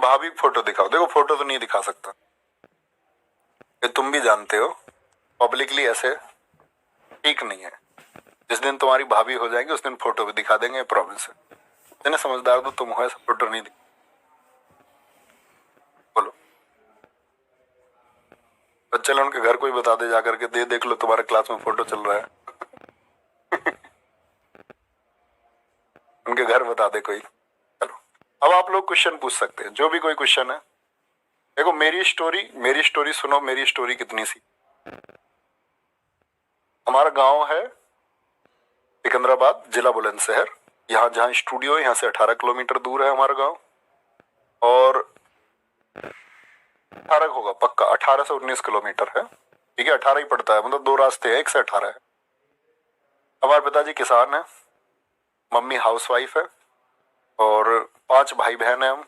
भाभी की फोटो दिखाओ। देखो फोटो तो नहीं दिखा सकता, ये तुम भी जानते हो, पब्लिकली ऐसे ठीक नहीं है। जिस दिन तुम्हारी भाभी हो जाएगी उस दिन फोटो भी दिखा देंगे, प्रॉमिस है। इतने समझदार तो तुम हो, ऐसा फोटो नहीं दिखा। बोलो, तो चलो उनके घर कोई बता दे जाकर के, दे देख लो तुम्हारे क्लास में फोटो चल रहा है। उनके घर बता दे कोई। चलो अब आप लोग क्वेश्चन पूछ सकते हैं, जो भी कोई क्वेश्चन है। देखो मेरी स्टोरी सुनो, मेरी स्टोरी कितनी सी। हमारा गांव है सिकंदराबाद, जिला बुलंदशहर। यहाँ जहाँ स्टूडियो है यहाँ से 18 किलोमीटर दूर है हमारा गांव। और 18 होगा पक्का, 18 से 19 किलोमीटर है। ठीक है, 18 ही पड़ता है, मतलब 2 रास्ते हैं, 1 से 18 है। हमारे पिताजी किसान है, मम्मी हाउसवाइफ है, और 5 भाई बहन है हम।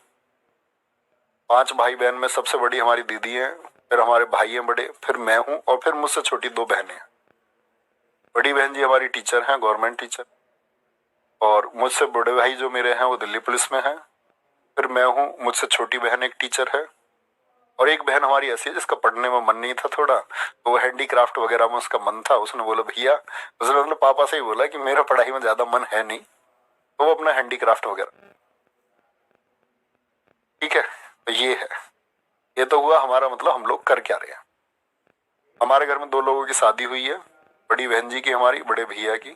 5 भाई बहन में सबसे बड़ी हमारी दीदी है, फिर हमारे भाई हैं बड़े, फिर मैं हूँ, और फिर मुझसे छोटी 2 बहनें हैं। बड़ी बहन जी हमारी टीचर हैं, गवर्नमेंट टीचर। और मुझसे बड़े भाई जो मेरे हैं वो दिल्ली पुलिस में हैं। फिर मैं हूँ, मुझसे छोटी बहन एक टीचर है, और एक बहन हमारी ऐसी है जिसका पढ़ने में मन नहीं था थोड़ा, तो वो हैंडीक्राफ्ट वगैरह में उसका मन था। उसने बोला भैया, उसने मतलब पापा से ही बोला कि मेरा पढ़ाई में ज्यादा मन है नहीं, तो वो अपना हैंडीक्राफ्ट वगैरह। ठीक है, तो ये तो हुआ हमारा, मतलब हम लोग कर क्या रहे हैं। हमारे घर में 2 लोगों की शादी हुई है, बड़ी बहन जी की, हमारी बड़े भैया की,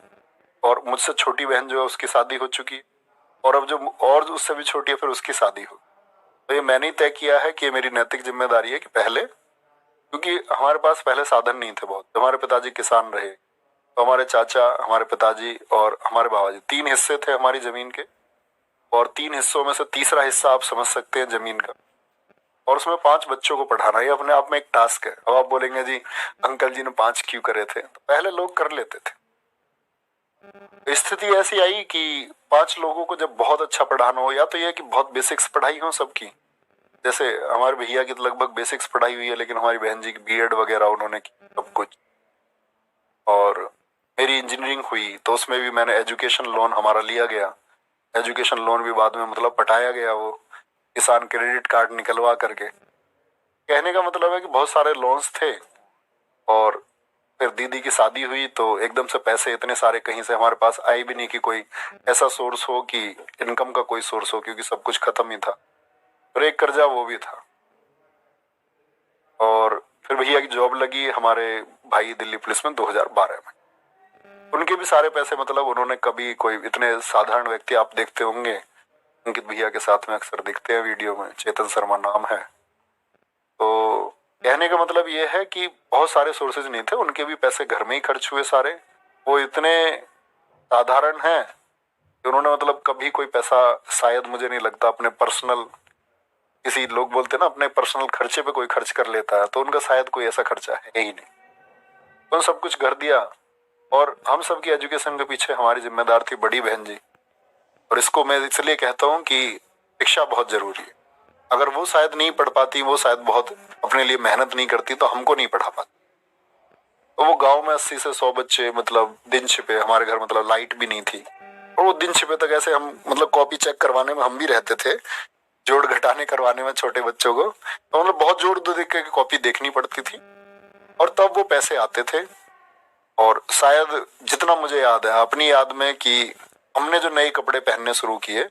और मुझसे छोटी बहन जो है उसकी शादी हो चुकी है, और अब जो और उससे भी छोटी है फिर उसकी शादी हो। तो ये मैंने ही तय किया है कि ये मेरी नैतिक जिम्मेदारी है कि पहले, क्योंकि हमारे पास पहले साधन नहीं थे बहुत। हमारे पिताजी किसान रहे, तो हमारे चाचा, हमारे पिताजी और हमारे बाबा जी, 3 हिस्से थे हमारी जमीन के, और 3 हिस्सों में से तीसरा हिस्सा आप समझ सकते हैं जमीन का, और उसमें 5 बच्चों को पढ़ाना, ये अपने आप में एक टास्क है। अब आप बोलेंगे जी अंकल जी ने 5 क्यों करे थे, तो पहले लोग कर लेते थे। स्थिति ऐसी आई कि 5 लोगों को जब बहुत अच्छा पढ़ाना हो, या तो यह कि बहुत बेसिक्स पढ़ाई हो सबकी, जैसे हमारे भैया की तो लगभग बेसिक्स पढ़ाई हुई है, लेकिन हमारी बहन जी की बीएड वगैरह उन्होंने की सब कुछ। और मेरी इंजीनियरिंग हुई तो उसमें भी मैंने एजुकेशन लोन हमारा लिया गया। एजुकेशन लोन भी बाद में मतलब पटाया गया, वो किसान क्रेडिट कार्ड निकलवा करके। कहने का मतलब है कि बहुत सारे लोन्स थे, और फिर दीदी की शादी हुई तो एकदम से पैसे इतने सारे कहीं से हमारे पास आए भी नहीं कि कोई ऐसा सोर्स हो कि इनकम का कोई सोर्स हो, क्योंकि सब कुछ खत्म ही था। फिर एक कर्जा वो भी था, और फिर भैया की जॉब लगी हमारे भाई दिल्ली पुलिस में 2012 में। उनके भी सारे पैसे, मतलब उन्होंने कभी, कोई इतने साधारण व्यक्ति आप देखते होंगे, अंकित भैया के साथ में अक्सर दिखते हैं वीडियो में, चेतन शर्मा नाम है। तो कहने का मतलब ये है कि बहुत सारे सोर्सेज नहीं थे, उनके भी पैसे घर में ही खर्च हुए सारे। वो इतने साधारण हैं कि उन्होंने मतलब कभी कोई पैसा, शायद मुझे नहीं लगता अपने पर्सनल, किसी लोग बोलते ना अपने पर्सनल खर्चे पे कोई खर्च कर लेता है, तो उनका शायद कोई ऐसा खर्चा है ही नहीं। तो सब कुछ कर दिया, और हम सब की एजुकेशन के पीछे हमारी जिम्मेदार थी बड़ी बहन जी। और इसको मैं इसलिए कहता हूँ कि शिक्षा बहुत जरूरी है। अगर वो शायद नहीं पढ़ पाती, वो शायद बहुत अपने लिए मेहनत नहीं करती, तो हमको नहीं पढ़ा पाती। तो वो गांव में 80 से 100 बच्चे, मतलब दिन छिपे, हमारे घर मतलब लाइट भी नहीं थी, और वो दिन छिपे तक ऐसे हम, मतलब कॉपी चेक करवाने में हम भी रहते थे, जोड़ घटाने करवाने में छोटे बच्चों को, तो मतलब बहुत जोड़ दो देख के कॉपी देखनी पड़ती थी, और तब वो पैसे आते थे। और शायद जितना मुझे याद है अपनी याद में, कि हमने जो नए कपड़े पहनने शुरू किए,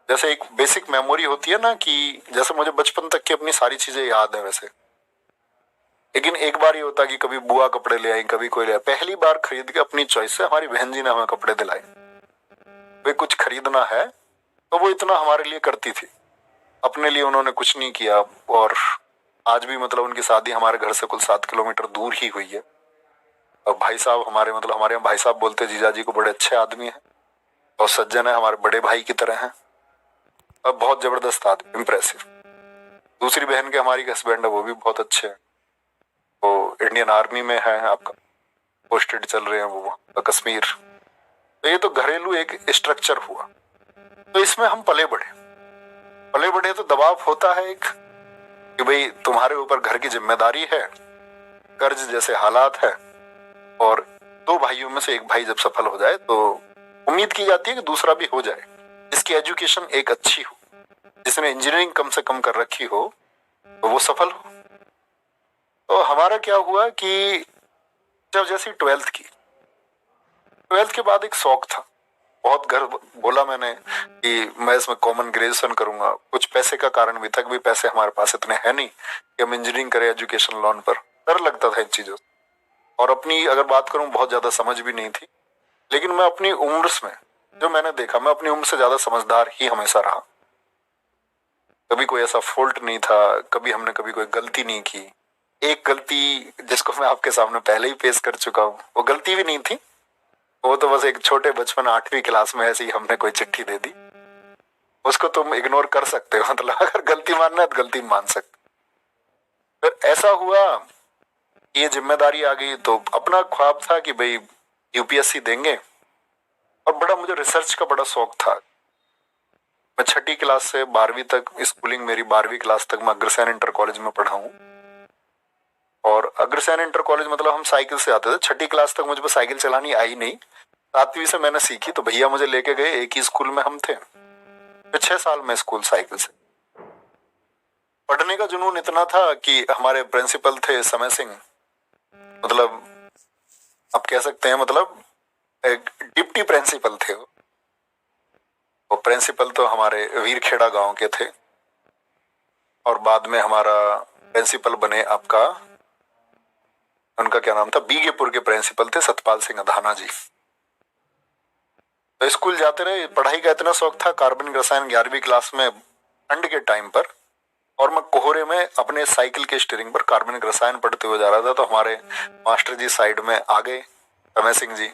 जैसे एक बेसिक मेमोरी होती है ना, कि जैसे मुझे बचपन तक की अपनी सारी चीजें याद है वैसे, लेकिन एक बार ये होता कि कभी बुआ कपड़े ले आई, कभी कोई ले आया। पहली बार खरीद के अपनी चॉइस से हमारी बहन जी ने हमें कपड़े दिलाए। वे कुछ खरीदना है तो वो इतना हमारे लिए करती थी, अपने लिए उन्होंने कुछ नहीं किया। और आज भी मतलब उनकी शादी हमारे घर से कुल 7 किलोमीटर दूर ही हुई है। और भाई साहब हमारे, मतलब हमारे यहाँ भाई साहब बोलते, जीजा जी को बड़े अच्छे आदमी हैं, और सज्जन है, हमारे बड़े भाई की तरह हैं, और बहुत जबरदस्त आदमी, इम्प्रेसिव। दूसरी बहन के हमारी हस्बैंड है, वो भी बहुत अच्छे हैं, वो इंडियन आर्मी में है, आपका पोस्टेड चल रहे हैं वो कश्मीर। तो ये तो घरेलू एक स्ट्रक्चर हुआ। तो इसमें हम पले बढ़े तो दबाव होता है एक, कि भाई तुम्हारे ऊपर घर की जिम्मेदारी है, कर्ज जैसे हालात है, और 2 भाइयों में से एक भाई जब सफल हो जाए तो उम्मीद की जाती है कि दूसरा भी हो जाए, जिसकी एजुकेशन एक अच्छी हो, किसी ने इंजीनियरिंग कम से कम कर रखी हो तो वो सफल हो। तो हमारा क्या हुआ कि जब जैसी ट्वेल्थ के बाद एक शौक था, बहुत घर बोला मैंने कि मैं इसमें कॉमन ग्रेजुएशन करूंगा। कुछ पैसे का कारण भी था, भी पैसे हमारे पास इतने हैं नहीं कि हम इंजीनियरिंग करें एजुकेशन लोन पर। डर लगता था इन चीजों से, और अपनी अगर बात करूं बहुत ज्यादा समझ भी नहीं थी। लेकिन मैं अपनी उम्र में जो मैंने देखा, मैं अपनी उम्र से ज्यादा समझदार ही हमेशा रहा। कभी कोई ऐसा फॉल्ट नहीं था, कभी हमने कभी कोई गलती नहीं की। एक गलती जिसको मैं आपके सामने पहले ही पेश कर चुका हूँ, वो गलती भी नहीं थी, वो तो बस एक छोटे बचपन 8वीं क्लास में ऐसे ही हमने कोई चिट्ठी दे दी। उसको तुम इग्नोर कर सकते हो, मतलब अगर गलती मानना है तो गलती मान सकते। फिर ऐसा हुआ, ये जिम्मेदारी आ गई, तो अपना ख्वाब था कि भाई यूपीएससी देंगे। और बड़ा मुझे रिसर्च का बड़ा शौक था। मैं 6ठी क्लास से 12वीं तक स्कूलिंग, मेरी 12वीं क्लास तक मैं अग्रसेन इंटर कॉलेज में पढ़ा हूँ। और अग्रसेन इंटर कॉलेज मतलब हम साइकिल से आते थे। 6ठी क्लास तक मुझ पर साइकिल चलानी आई नहीं, 7वीं से मैंने सीखी, तो भैया मुझे लेके गए, एक ही स्कूल में हम थे। फिर 6 साल में स्कूल साइकिल से। पढ़ने का जुनून इतना था कि हमारे प्रिंसिपल थे समय सिंह, मतलब आप कह सकते हैं मतलब एक डिप्टी प्रिंसिपल थे वो प्रिंसिपल तो हमारे वीरखेड़ा गांव के थे। और बाद में हमारा प्रिंसिपल बने आपका, उनका क्या नाम था, बीगेपुर के प्रिंसिपल थे सतपाल सिंह अधाना जी। तो स्कूल जाते रहे। पढ़ाई का इतना शौक था, कार्बनिक रसायन 11वीं क्लास में ठंड के टाइम पर, और मैं कोहरे में अपने साइकिल के स्टीयरिंग पर कार्बनिक रसायन पढ़ते हुए जा रहा था। तो हमारे मास्टर जी साइड में आ गए, समय सिंह जी,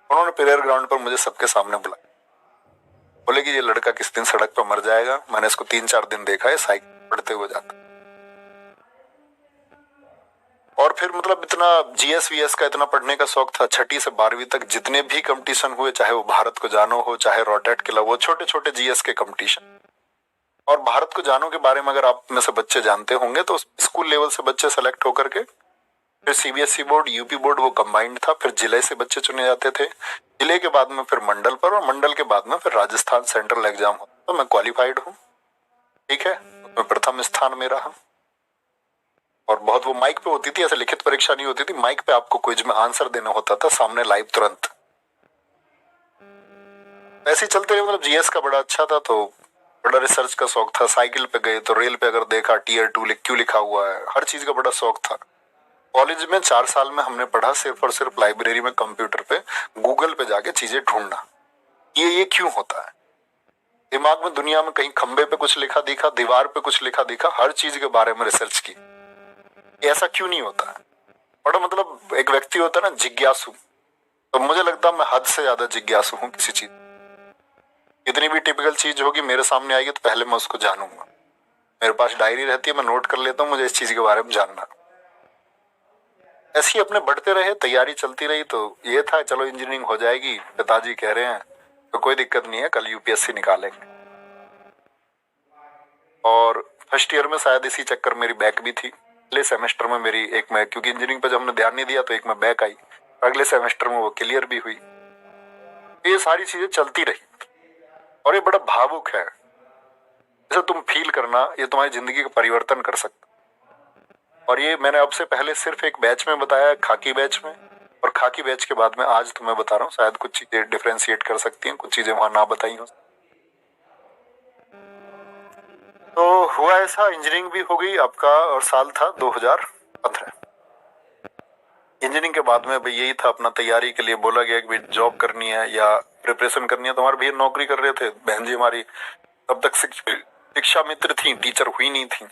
उन्होंने प्रेयर ग्राउंड पर मुझे सबके सामने बुलाया। बोले कि ये लड़का किस दिन सड़क पर मर जाएगा। मैंने इसको 3-4 दिन देखा है साइकिल पढ़ते हुए जाता। और फिर मतलब इतना जीएस वीएस का इतना पढ़ने का शौक था। 6ठी से 12वीं तक जितने भी कंपटीशन हुए, चाहे वो भारत को जानो हो, चाहे रोटेट के वो छोटे छोटे जीएस के कंपटीशन। और भारत को जानो के बारे में अगर आप में से बच्चे जानते होंगे तो स्कूल लेवल से बच्चे सेलेक्ट होकर के फिर सीबीएसई बोर्ड, यूपी बोर्ड, वो कंबाइंड था। फिर जिले से बच्चे चुने जाते थे, जिले के बाद में फिर मंडल पर, और मंडल के बाद में फिर राजस्थान सेंट्रल एग्जाम होता। तो मैं क्वालिफाइड हूँ, ठीक है, उसमें प्रथम स्थान में रहा। और बहुत वो माइक पे होती थी, ऐसे लिखित परीक्षा नहीं होती थी, माइक पे आपको क्विज में आंसर देना होता था सामने लाइव तुरंत। ऐसे ही चलते रहे। मतलब जीएस का बड़ा अच्छा था, तो बड़ा रिसर्च का शौक था। साइकिल पे गए तो रेल पे अगर देखा टीयर 2 क्यों लिखा हुआ है, हर चीज का बड़ा शौक था। कॉलेज में 4 साल में हमने पढ़ा सिर्फ और सिर्फ लाइब्रेरी में कंप्यूटर पे गूगल पे जाके चीजें ढूंढना, ये क्यों होता है। दिमाग में दुनिया में कहीं खंबे पे कुछ लिखा दिखा, दीवार पे कुछ लिखा दिखा, हर चीज के बारे में रिसर्च की, ऐसा क्यों नहीं होता है। बड़ा मतलब एक व्यक्ति होता है ना जिज्ञासु, तो मुझे लगता है मैं हद से ज्यादा जिज्ञासु हूँ किसी चीज। इतनी भी टिपिकल चीज होगी मेरे सामने आएगी तो पहले मैं उसको जानूंगा। मेरे पास डायरी रहती है, मैं नोट कर लेता हूँ मुझे इस चीज के बारे में जानना। ऐसे ही अपने बढ़ते रहे, तैयारी चलती रही। तो ये था चलो इंजीनियरिंग हो जाएगी, पिताजी कह रहे हैं तो कोई दिक्कत नहीं है, कल यूपीएससी निकालेंगे। और फर्स्ट ईयर में शायद इसी चक्कर मेरी बैक भी थी। अगले सेमेस्टर में मेरी एक में, क्योंकि इंजीनियरिंग पे जब हमने ध्यान नहीं दिया तो एक में बैक आई, अगले सेमेस्टर में वो क्लियर भी हुई। ये सारी चीजें चलती रही। और ये बड़ा भावुक है, जैसे तुम फील करना, ये तुम्हारी जिंदगी का परिवर्तन कर सकता। और ये मैंने आपसे पहले सिर्फ एक बैच में बताया, खाकी बैच में, और खाकी बैच के बाद में आज तुम्हें बता रहा हूँ। शायद कुछ चीजें डिफरेंशिएट कर सकती हैं, कुछ चीजें वहां ना बताई हो। तो हुआ ऐसा, इंजीनियरिंग भी हो गई आपका, और साल था 2015। इंजीनियरिंग के बाद में भाई यही था, अपना तैयारी के लिए बोला गया कि भाई जॉब करनी है या प्रिपरेशन करनी है। तो हमारे भैया नौकरी कर रहे थे, बहन जी हमारी तब तक शिक्षा मित्र थी, टीचर हुई नहीं थी।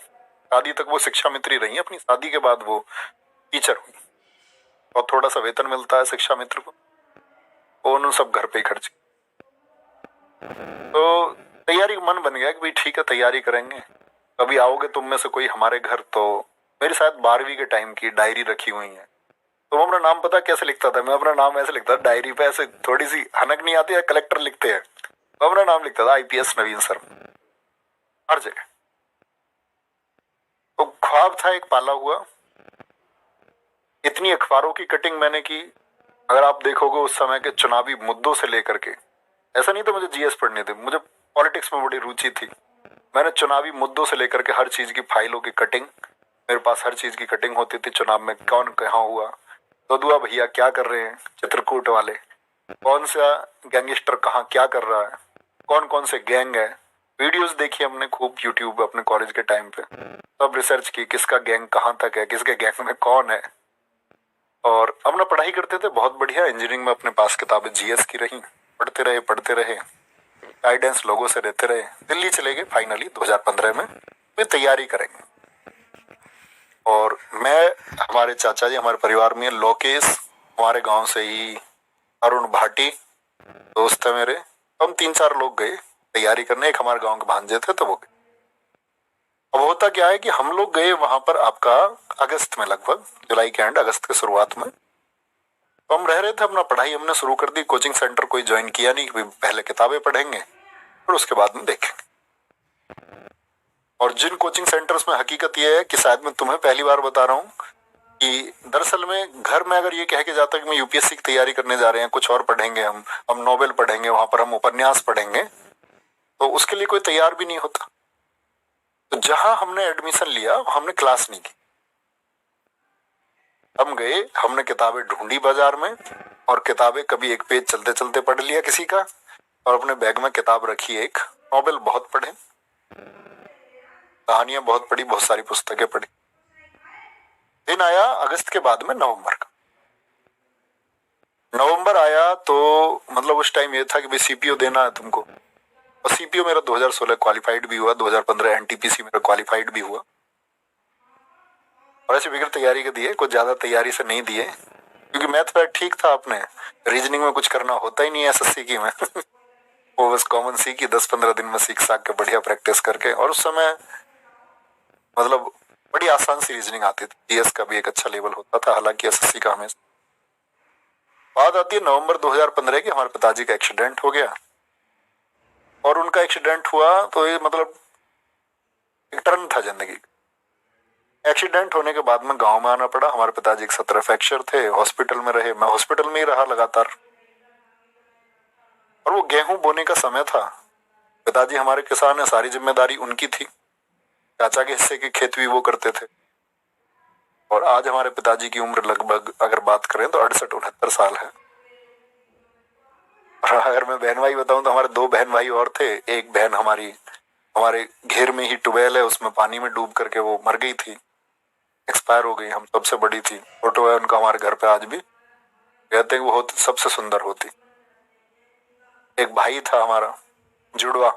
शादी तक वो शिक्षा मित्र ही रही, अपनी शादी के बाद वो टीचर हुई। और थोड़ा सा वेतन मिलता है शिक्षा मित्र को, उन्होंने सब घर पे ही खर्च। तो तैयारी का मन बन गया कि भाई ठीक है तैयारी करेंगे। कभी आओगे तुम में से कोई हमारे घर, तो मेरी शायद 12वीं के टाइम की डायरी रखी हुई है। तो अपना नाम पता कैसे लिखता था मैं? अपना नाम ऐसे लिखता था डायरी पे, ऐसे थोड़ी सी हनक नहीं आती है, कलेक्टर लिखते हैं, तो अपना नाम लिखता था आईपीएस नवीन सर, हर जगह। तो ख्वाब था एक पाला हुआ। इतनी अखबारों की कटिंग मैंने की, अगर आप देखोगे उस समय के चुनावी मुद्दों से लेकर के, ऐसा नहीं था मुझे जीएस पढ़ने थे, मुझे पॉलिटिक्स में बड़ी रुचि थी। मैंने चुनावी मुद्दों से लेकर के हर चीज की फाइलों की कटिंग, मेरे पास हर चीज की कटिंग होती थी। चुनाव में कौन कहाँ हुआ, तो दुआ भैया क्या कर रहे हैं, चित्रकूट वाले कौन सा गैंगस्टर कहाँ क्या कर रहा है, कौन कौन से गैंग है। वीडियोस देखी हमने खूब यूट्यूब अपने कॉलेज के टाइम पे, तब रिसर्च की किसका गैंग कहाँ तक है, किसके गैंग में कौन है। और अपना पढ़ाई करते थे बहुत बढ़िया। इंजीनियरिंग में अपने पास किताबें जीएस की रही, पढ़ते रहे, गाइडेंस लोगों से लेते रहे। दिल्ली चले गए फाइनली 2015 में, वे तैयारी करेंगे। और मैं, हमारे चाचा जी हमारे परिवार में लोकेश, हमारे गांव से ही अरुण भाटी दोस्त है मेरे, हम 3-4 लोग गए तैयारी करने। एक हमारे गांव के भांजे थे तो वो गए। अब होता क्या है कि हम लोग गए वहां पर आपका अगस्त में, लगभग जुलाई के एंड अगस्त के शुरुआत में। तो हम रह रहे थे, अपना पढ़ाई हमने शुरू कर दी। कोचिंग सेंटर कोई ज्वाइन किया नहीं कि पहले किताबें पढ़ेंगे और उसके बाद में देखेंगे। और जिन कोचिंग सेंटर्स में हकीकत यह है कि शायद मैं तुम्हें पहली बार बता रहा हूँ कि दरअसल में घर में अगर ये कह के जाता कि मैं यूपीएससी की तैयारी करने जा रहे हैं, कुछ और पढ़ेंगे, हम नोबेल पढ़ेंगे, वहां पर हम उपन्यास पढ़ेंगे, तो उसके लिए कोई तैयार भी नहीं होता। तो जहां हमने एडमिशन लिया हमने क्लास नहीं की। हम गए, हमने किताबें ढूंढी बाजार में, और किताबें कभी एक पेज चलते चलते पढ़ लिया किसी का, और अपने बैग में किताब रखी एक, नोवेल बहुत पढ़े, कहानियां बहुत पढ़ी, बहुत सारी पुस्तकें पढ़ी। दिन आया अगस्त के बाद में नवंबर का। नवंबर आया तो मतलब उस टाइम ये था कि भाई सीपीओ देना है तुमको, और सीपीओ मेरा 2016 क्वालिफाइड भी हुआ, 2015 एनटीपीसी मेरा क्वालिफाइड भी हुआ। और ऐसे बिगड़ तैयारी के दिए, कुछ ज्यादा तैयारी से नहीं दिए, क्योंकि मैथ पैड ठीक था अपने, रीजनिंग में कुछ करना होता ही नहीं है एसएससी की में वो बस कॉमन सी की 10-15 दिन में सीख साख के बढ़िया प्रैक्टिस करके। और उस समय मतलब बड़ी आसान सी रीजनिंग आती थी, जीएस का भी एक अच्छा लेवल होता था, हालांकि एसएससी का हमें। बात आती है नवंबर 2015 की, हमारे पिताजी का एक्सीडेंट हो गया। और उनका एक्सीडेंट हुआ तो ये मतलब एक टर्न था जिंदगी। एक्सीडेंट होने के बाद में गांव में आना पड़ा। हमारे पिताजी के 17 फ्रैक्चर थे, हॉस्पिटल में रहे, मैं हॉस्पिटल में ही रहा लगातार। और वो गेहूं बोने का समय था, पिताजी हमारे किसान है, सारी जिम्मेदारी उनकी थी, चाचा के हिस्से की खेत भी वो करते थे। और आज हमारे पिताजी की उम्र लगभग अगर बात करें तो 68-69 साल है। और अगर मैं बहन भाई बताऊं तो हमारे 2 बहन भाई और थे। एक बहन हमारी हमारे घेर में ही ट्यूबवेल है, उसमें पानी में डूब करके वो मर गई थी, एक्सपायर हो गई। हम सबसे बड़ी थी, फोटो है उनका हमारे घर पे आज भी, कहते हैं वो होती सबसे सुंदर होती। एक भाई था हमारा जुड़वा,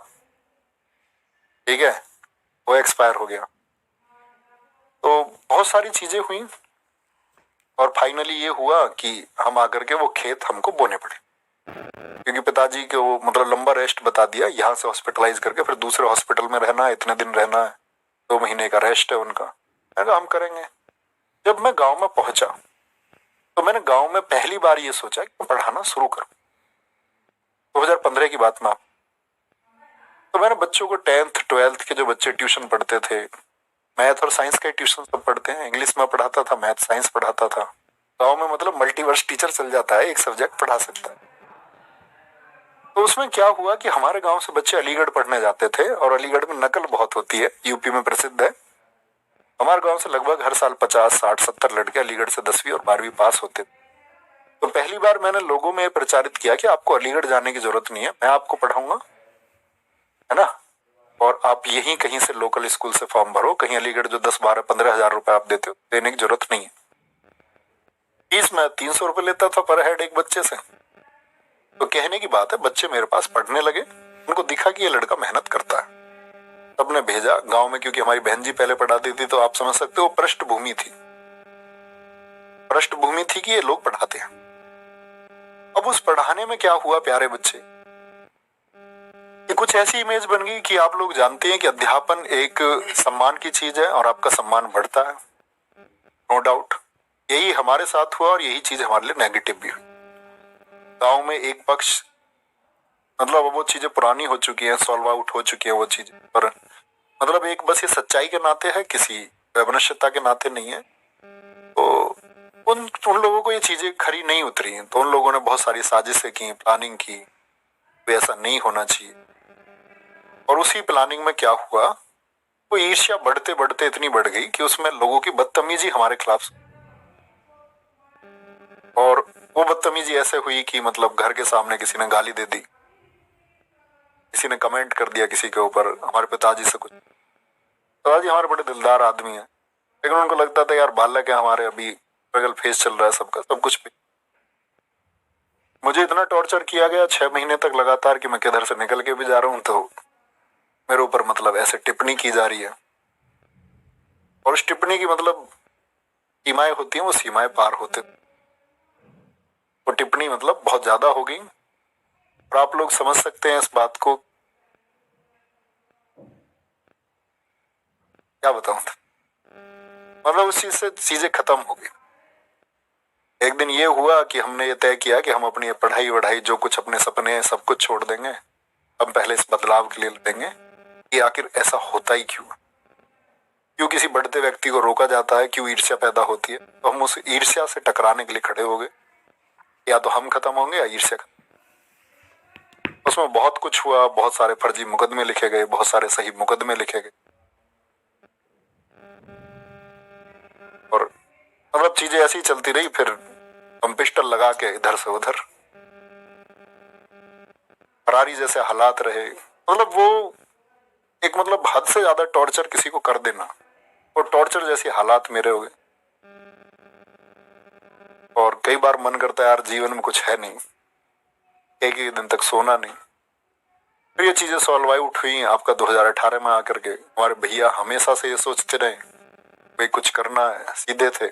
ठीक है, वो एक्सपायर हो गया। तो बहुत सारी चीजें हुई, और फाइनली ये हुआ कि हम आकर के वो खेत हमको बोने पड़े, क्योंकि पिताजी के वो मतलब लंबा रेस्ट बता दिया, यहाँ से हॉस्पिटलाइज करके फिर दूसरे हॉस्पिटल में रहना है, इतने दिन रहना है, 2 महीने का रेस्ट है उनका। मैं कहा हम करेंगे। जब मैं गांव में पहुंचा तो मैंने गांव में पहली बार ये सोचा कि मैं पढ़ाना शुरू करूं। 2015 की बात में। तो मैंने बच्चों को 10th 12th के जो बच्चे ट्यूशन पढ़ते थे, मैथ और साइंस के ट्यूशन सब पढ़ते हैं, इंग्लिश में पढ़ाता था, मैथ साइंस पढ़ाता था। गांव में मतलब मल्टीवर्स टीचर चल जाता है, एक सब्जेक्ट पढ़ा सकता है। तो उसमें क्या हुआ कि हमारे गांव से बच्चे अलीगढ़ पढ़ने जाते थे, और अलीगढ़ में नकल बहुत होती है, यूपी में प्रसिद्ध है। हमारे गांव से लगभग हर साल 50, 60, 70 लड़के अलीगढ़ से 10वीं और 12वीं पास होते थे। तो पहली बार मैंने लोगों में प्रचारित किया कि आपको अलीगढ़ जाने की जरूरत नहीं है, मैं आपको पढ़ाऊंगा, है ना, और आप यहीं कहीं से लोकल स्कूल से फॉर्म भरो, कहीं अलीगढ़ जो 10, 12, 15 हजार रुपए आप देते हो देने की जरूरत नहीं है। फीस मैं 300 रुपए लेता था पर हेड एक बच्चे से। तो कहने की बात है, बच्चे मेरे पास पढ़ने लगे, उनको दिखा कि ये लड़का मेहनत करता है, तब ने भेजा गांव में, क्योंकि हमारी बहन जी पहले पढ़ाती थी, तो आप समझ सकते हो पृष्ठभूमि थी कि ये लोग पढ़ाते हैं। अब उस पढ़ाने में क्या हुआ प्यारे बच्चे, कि कुछ ऐसी इमेज बन गई कि आप लोग जानते हैं कि अध्यापन एक सम्मान की चीज है, और आपका सम्मान बढ़ता है, नो डाउट। यही हमारे साथ हुआ, और यही चीज हमारे लिए नेगेटिव भी हुई। गांव में एक पक्ष मतलब वो चीजें पुरानी हो चुकी हैं, सॉल्व आउट हो चुकी है वो चीजें, पर मतलब एक बस ये सच्चाई के नाते है, किसी वैमनस्यता के नाते नहीं है। तो उन लोगों को ये चीजें खरी नहीं उतरी हैं, तो उन लोगों ने बहुत सारी साजिशें की, प्लानिंग की, ऐसा नहीं होना चाहिए। और उसी प्लानिंग में क्या हुआ, वो ईर्ष्या बढ़ते बढ़ते इतनी बढ़ गई कि उसमें लोगों की बदतमीजी हमारे खिलाफ, और वो बदतमीजी ऐसे हुई कि मतलब घर के सामने किसी ने गाली दे दी, किसी ने कमेंट कर दिया किसी के ऊपर, हमारे पिताजी से कुछ। पिताजी हमारे बड़े दिलदार आदमी हैं, लेकिन उनको लगता था यार बालक है हमारे, अभी स्ट्रगल फेस चल रहा है सबका, सब कुछ भी। मुझे इतना टॉर्चर किया गया 6 महीने तक लगातार कि मैं किधर से निकल के भी जा रहा हूं तो मेरे ऊपर मतलब ऐसे टिप्पणी की जा रही है, और उस टिप्पणी की मतलब सीमाएं होती हैं, वो सीमाएं पार होते, वो टिप्पणी मतलब बहुत ज्यादा हो गई। और आप लोग समझ सकते हैं इस बात को, क्या बताऊं, मतलब उस चीज से चीजें खत्म हो गई। एक दिन ये हुआ कि हमने ये तय किया कि हम अपनी पढ़ाई वढ़ाई जो कुछ अपने सपने हैं सब कुछ छोड़ देंगे, हम पहले इस बदलाव के लिए लड़ेंगे कि आखिर ऐसा होता ही क्यों, क्यों किसी बढ़ते व्यक्ति को रोका जाता है, क्यों ईर्ष्या पैदा होती है। तो हम उस ईर्ष्या से टकराने के लिए खड़े हो गए, या तो हम खत्म होंगे या ईर्ष्या खत्म। उसमें बहुत कुछ हुआ, बहुत सारे फर्जी मुकदमे लिखे गए, बहुत सारे सही मुकदमे लिखे गए, और मतलब चीजें ऐसी चलती रही। फिर हम पिस्टल लगा के इधर से उधर, फरारी जैसे हालात रहे। मतलब वो एक मतलब हद से ज्यादा टॉर्चर किसी को कर देना, वो टॉर्चर जैसी हालात मेरे हो गए। और कई बार मन करता है यार जीवन में कुछ है नहीं, एक ही दिन तक सोना नहीं। फिर ये चीजें सॉल्व आउट हुई आपका 2018 में आकर के। हमारे भैया हमेशा से ये सोचते रहे भाई कुछ करना है, सीधे थे,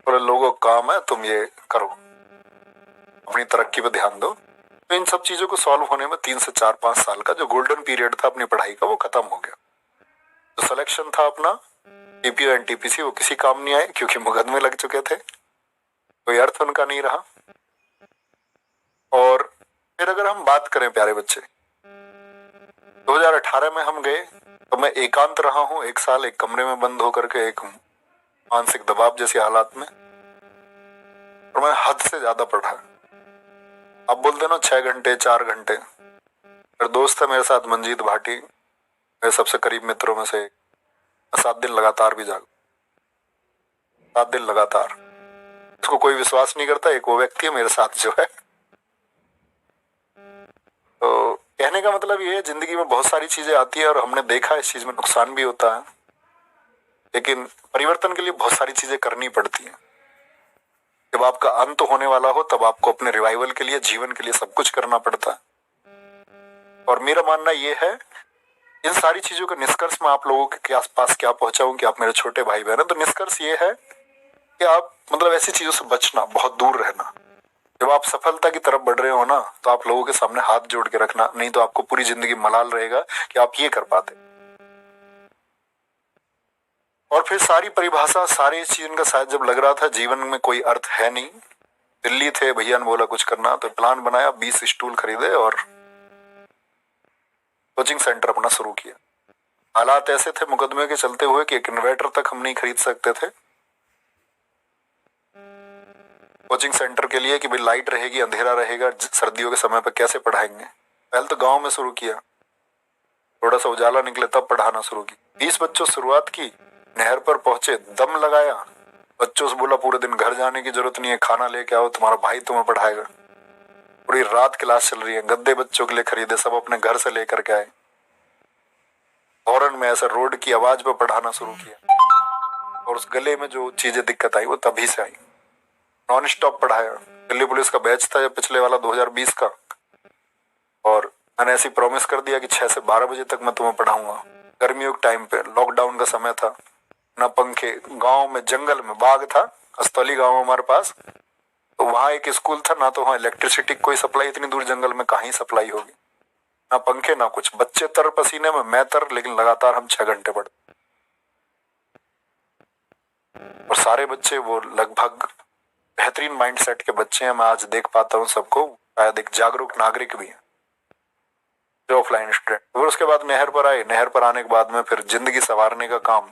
बोले लोगों का काम है तुम ये करो, अपनी तरक्की पे ध्यान दो। तो इन सब चीजों को सॉल्व होने में 3 से 4-5 साल का जो गोल्डन पीरियड था अपनी पढ़ाई का, वो खत्म हो गया। जो सिलेक्शन था अपना टीपीओ एनटीपीसी, वो किसी काम नहीं आए क्योंकि मुकदमे लग चुके थे, कोई अर्थ उनका नहीं रहा। और फिर अगर हम बात करें प्यारे बच्चे, 2018 में हम गए तो मैं एकांत रहा हूं 1 साल, एक कमरे में बंद होकर के, एक मानसिक दबाव जैसी हालात में, और मैं हद से ज्यादा पढ़ा। आप बोलते ना 6 घंटे 4 घंटे। फिर दोस्त है मेरे साथ मंजीत भाटी, मेरे सबसे करीब मित्रों में से, 7 दिन लगातार भी जागा, 7 दिन लगातार। उसको कोई विश्वास नहीं करता, एक वो व्यक्ति है मेरे साथ जो है। तो कहने का मतलब ये है, जिंदगी में बहुत सारी चीजें आती है और हमने देखा इस चीज में नुकसान भी होता है, लेकिन परिवर्तन के लिए बहुत सारी चीजें करनी पड़ती हैं। जब आपका अंत होने वाला हो तब आपको अपने रिवाइवल के लिए, जीवन के लिए सब कुछ करना पड़ता है। और मेरा मानना ये है, इन सारी चीजों का निष्कर्ष मैं आप लोगों के आसपास क्या पहुंचाऊं कि आप मेरे छोटे भाई बहन हैं, तो निष्कर्ष ये है कि आप मतलब ऐसी चीजों से बचना, बहुत दूर रहना। जब आप सफलता की तरफ बढ़ रहे हो ना, तो आप लोगों के सामने हाथ जोड़ के रखना, नहीं तो आपको पूरी जिंदगी मलाल रहेगा कि आप ये कर पाते। और फिर सारी परिभाषा, सारी इस चीज का शायद जब लग रहा था जीवन में कोई अर्थ है नहीं, दिल्ली थे, भैया ने बोला कुछ करना, तो प्लान बनाया, 20 स्टूल खरीदे और कोचिंग सेंटर अपना शुरू किया। हालात ऐसे थे मुकदमे के चलते हुए कि एक इन्वर्टर तक हम नहीं खरीद सकते थे कोचिंग सेंटर के लिए, कि भाई लाइट रहेगी, अंधेरा रहेगा, सर्दियों के समय पर कैसे पढ़ाएंगे। पहले तो गांव में शुरू किया, थोड़ा सा उजाला निकले तब पढ़ाना शुरू की। 20 बच्चों शुरुआत की, नहर पर पहुंचे, दम लगाया, बच्चों से बोला पूरे दिन घर जाने की जरूरत नहीं है, खाना लेके आओ, तुम्हारा भाई तुम्हें पढ़ाएगा। पूरी रात क्लास चल रही है, गद्दे बच्चों के लिए खरीदे, सब अपने घर से लेकर के आए। हॉर्न में ऐसा रोड की आवाज पर पढ़ाना शुरू किया, और उस गले में जो चीजें दिक्कत आई वो तभी से आई। नॉन स्टॉप पढ़ाया। दिल्ली पुलिस का बैच था जब पिछले वाला 2020 का, और मैंने ऐसी प्रॉमिस कर दिया कि 6 से 12 बजे तक मैं तुम्हें पढ़ाऊंगा। गर्मियों के टाइम पे, लॉकडाउन का समय था, ना पंखे, गांव में जंगल में बाग था, अस्तौली गांव हमारे पास, तो वहां एक स्कूल था, ना तो वहां इलेक्ट्रिसिटी कोई सप्लाई, इतनी दूर जंगल में कहीं सप्लाई होगी, ना पंखे ना कुछ। बच्चे तर पसीने में, मैं तर, लेकिन लगातार हम 6 घंटे पढ़ते। और सारे बच्चे वो लगभग बेहतरीन माइंडसेट के बच्चे हैं, मैं आज देख पाता हूँ सबको, शायद एक जागरूक नागरिक भी है जो ऑफलाइन स्टूडेंट। फिर उसके बाद नहर पर आए, नहर पर आने के बाद में फिर जिंदगी संवारने का काम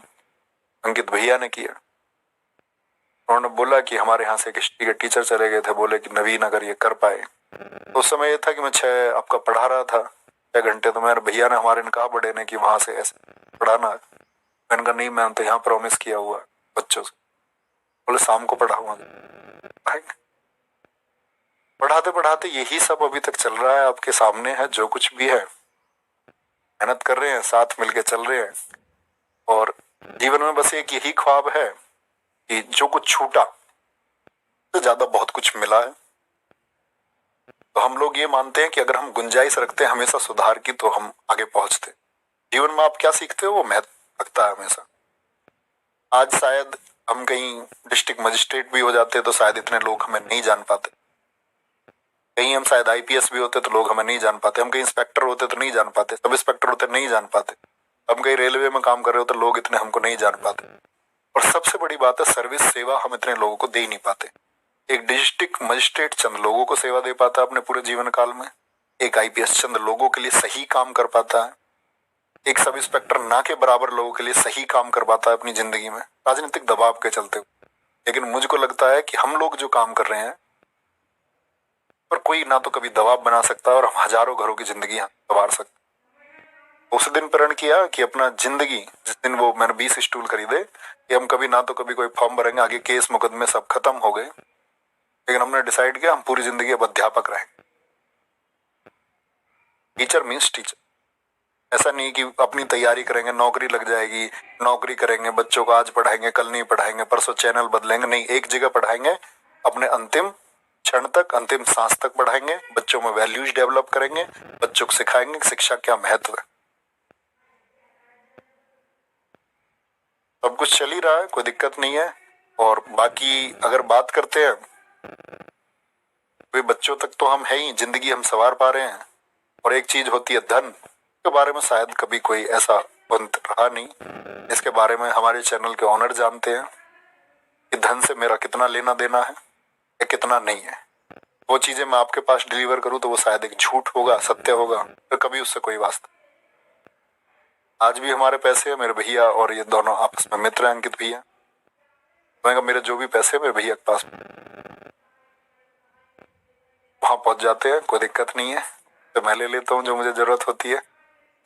अंकित भैया ने किया। उन्होंने बोला कि हमारे यहाँ से एक हिस्ट्री के टीचर चले गए थे, बोले कि नवीन अगर ये कर पाए, तो उस समय ये था कि मैं 6 आपका पढ़ा रहा था, 6 घंटे तो मेरे भैया ने हमारे ने कहा बड़े ने कि वहां से ऐसे पढ़ाना है। मैंने कहा नहीं, मैंने तो यहाँ प्रॉमिस किया हुआ है बच्चों से। बोले शाम को पढ़ाऊंगा। पढ़ाते पढ़ाते यही सब अभी तक चल रहा है, आपके सामने है जो कुछ भी है। मेहनत कर रहे हैं, साथ मिलके चल रहे हैं, और जीवन में बस एक यही ख्वाब है कि जो कुछ छूटा तो ज्यादा बहुत कुछ मिला है। तो हम लोग ये मानते हैं कि अगर हम गुंजाइश रखते हैं हमेशा सुधार की तो हम आगे पहुंचते। जीवन में आप क्या सीखते हो वो महत्व रखता है हमेशा। आज शायद हम कहीं डिस्ट्रिक्ट मजिस्ट्रेट भी हो जाते तो शायद इतने लोग हमें नहीं जान पाते। कहीं हम शायद आईपीएस भी होते तो लोग हमें नहीं जान पाते। हम कहीं इंस्पेक्टर होते तो नहीं जान पाते, सब इंस्पेक्टर होते नहीं जान पाते। हम कहीं रेलवे में काम कर रहे होते लोग इतने हमको नहीं जान पाते। और सबसे बड़ी बात है सर्विस सेवा हम इतने लोगों को दे ही नहीं पाते। एक डिस्ट्रिक्ट मजिस्ट्रेट चंद लोगों को सेवा दे पाता है अपने पूरे जीवन काल में। एक आईपीएस चंद लोगों के लिए सही काम कर पाता है। एक सब इंस्पेक्टर ना के बराबर लोगों के लिए सही काम कर पाता है अपनी जिंदगी में, राजनीतिक दबाव के चलते हुए। लेकिन मुझको लगता है कि हम लोग जो काम कर रहे हैं पर कोई ना तो कभी दबाव बना सकता है और हम हजारों घरों की जिंदगी संवार सकते। उस दिन प्रण किया कि अपना जिंदगी, जिस दिन वो मैंने 20 स्टूल खरीदे, कि हम कभी ना तो कभी कोई फॉर्म भरेंगे, आगे केस मुकदमे सब खत्म हो गए, लेकिन हमने डिसाइड किया हम पूरी जिंदगी अब अध्यापक रहेंगे। Teacher means teacher. ऐसा नहीं कि अपनी तैयारी करेंगे नौकरी लग जाएगी, नौकरी करेंगे, बच्चों को आज पढ़ाएंगे कल नहीं पढ़ाएंगे, परसों चैनल बदलेंगे। नहीं, एक जगह पढ़ाएंगे, अपने अंतिम क्षण तक, अंतिम सांस तक पढ़ाएंगे। बच्चों में वैल्यूज डेवलप करेंगे, बच्चों को सिखाएंगे कि शिक्षा क्या महत्व है। सब कुछ चल ही रहा है, कोई दिक्कत नहीं है। और बाकी अगर बात करते हैं, वे बच्चों तक तो हम है ही, जिंदगी हम संवार पा रहे हैं। और एक चीज होती है धन, के बारे में शायद कभी कोई ऐसा पंथ रहा नहीं। इसके बारे में हमारे चैनल के ऑनर जानते हैं कि धन से मेरा कितना लेना देना है या कितना नहीं है। वो चीजें मैं आपके पास डिलीवर करूं तो वो शायद एक झूठ होगा, सत्य होगा, तो कभी उससे कोई वास्ता। आज भी हमारे पैसे है, मेरे भैया और ये दोनों आपस में मित्र हैं, अंकित भैया। मैं मेरे जो भी पैसे मेरे भैया के पास वहां पहुंच जाते हैं, कोई दिक्कत नहीं है। तो मैं ले लेता हूँ जो मुझे जरूरत होती है।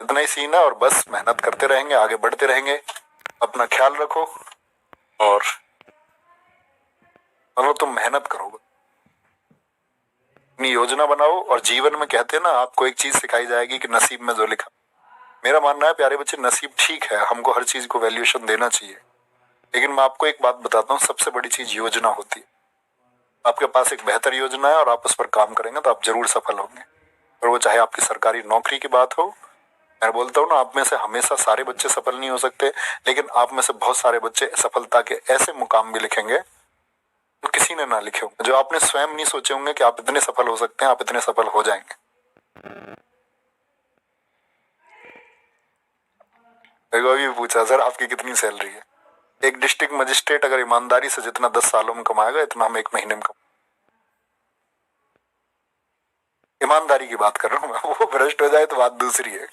इतना ही सीन है, और बस मेहनत करते रहेंगे, आगे बढ़ते रहेंगे। अपना ख्याल रखो और मतलब तुम मेहनत करोगे, अपनी योजना बनाओ। और जीवन में कहते हैं ना, आपको एक चीज सिखाई जाएगी कि नसीब में जो लिखा। मेरा मानना है प्यारे बच्चे, नसीब ठीक है, हमको हर चीज को वैल्यूएशन देना चाहिए, लेकिन मैं आपको एक बात बताता हूँ, सबसे बड़ी चीज योजना होती है। आपके पास एक बेहतर योजना है और आप उस पर काम करेंगे तो आप जरूर सफल होंगे। और वो चाहे आपकी सरकारी नौकरी की बात हो। मैं बोलता हूँ ना, आप में से हमेशा सारे बच्चे सफल नहीं हो सकते, लेकिन आप में से बहुत सारे बच्चे सफलता के ऐसे मुकाम भी लिखेंगे जो किसी ने ना लिखे होंगे, जो आपने स्वयं नहीं सोचे होंगे कि आप इतने सफल हो सकते हैं। आप इतने सफल हो जाएंगे। भी पूछा सर आपकी कितनी सैलरी है। एक डिस्ट्रिक्ट मजिस्ट्रेट अगर ईमानदारी से जितना 10 सालों में कमाएगा, इतना हम 1 महीने में ईमानदारी की बात कर रहा हूँ मैं। वो भ्रष्ट हो जाए तो बात दूसरी है।